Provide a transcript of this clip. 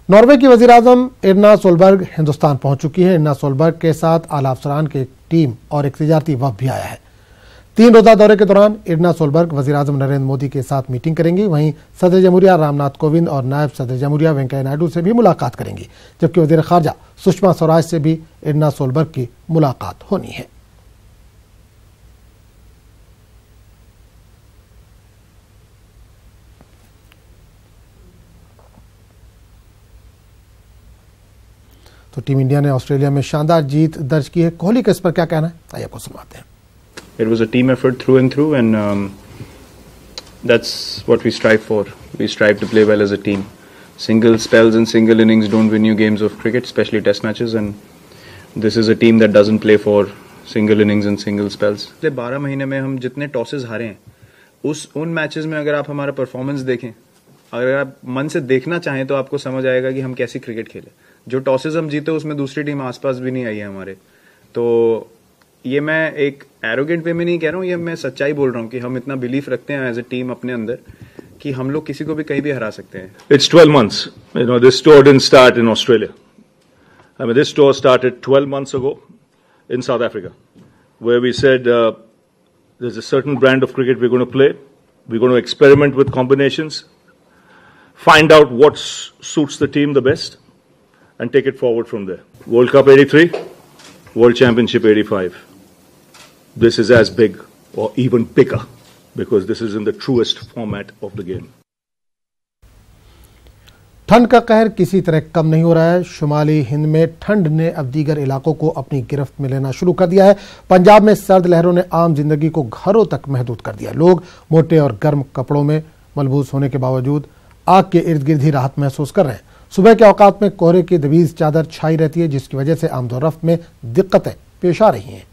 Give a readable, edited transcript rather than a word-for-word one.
Norway की वजीर-आज़म इरना Solberg Hindustan पहुंच चुकी है। इरना सोलबर्ग के साथ आला अफसरान की एक टीम और एक तिजारती वफ्द भी आया है। 3 रोजा दौरे के दौरान इरना सोलबर्ग वजीर-आज़म नरेंद्र मोदी के साथ मीटिंग करेंगी। वहीं सदर जमहूरिया रामनाथ कोविंद और नायब सदर जमहूरिया वेंकैया नायडू से भी मुलाकात करेंगी, जबकि वजीर खारजा सुषमा स्वराज से भी इरना सोलबर्ग की मुलाकात होनी है। तो टीम इंडिया ने ऑस्ट्रेलिया में शानदार जीत दर्ज की है। कोहली का इस पर क्या कहना है, आइए आपको सुनवाते हैं। It was a team effort through and through, and that's what we strive for. We strive to play well as a team. Single spells and single innings don't win you games of cricket, especially test matches, and this is a team that doesn't play for single innings and single spells. 12 महीने में हम जितने tosses हारे हैं, उन matches में अगर आप हमारा परफॉर्मेंस देखें, अगर आप मन से देखना चाहें तो आपको समझ आएगा कि हम कैसी क्रिकेट खेले। जो टॉसेस हम जीते उसमें दूसरी टीम आसपास भी नहीं आई है हमारे। तो ये मैं एक एरोगेंट वे में नहीं कह रहा हूँ, ये मैं सच्चाई बोल रहा हूँ कि हम इतना बिलीफ रखते हैं एज ए टीम अपने अंदर कि हम लोग किसी को भी कहीं भी हरा सकते हैं। It's 12 months. You know, this tour didn't start in Australia. I mean, this tour started 12 months ago in South Africa, where we said there's a certain brand of cricket we're going to play. We're going to experiment with combinations, find out what suits the team the best, and take it forward from there. World Cup 83, World Championship 85. This is as big or even bigger because this is in the truest format of the game. ठंड का कहर किसी तरह कम नहीं हो रहा है। शुमाली हिंद में ठंड ने अब दीगर इलाकों को अपनी गिरफ्त में लेना शुरू कर दिया है। पंजाब में सर्द लहरों ने आम जिंदगी को घरों तक महदूद कर दिया। लोग मोटे और गर्म कपड़ों में मलबूस होने के बावजूद आग के इर्द गिर्द ही राहत महसूस कर रहे हैं। सुबह के औकात में कोहरे की दबीज चादर छाई रहती है, जिसकी वजह से आमदोरफ्त में दिक्कतें पेश आ रही हैं।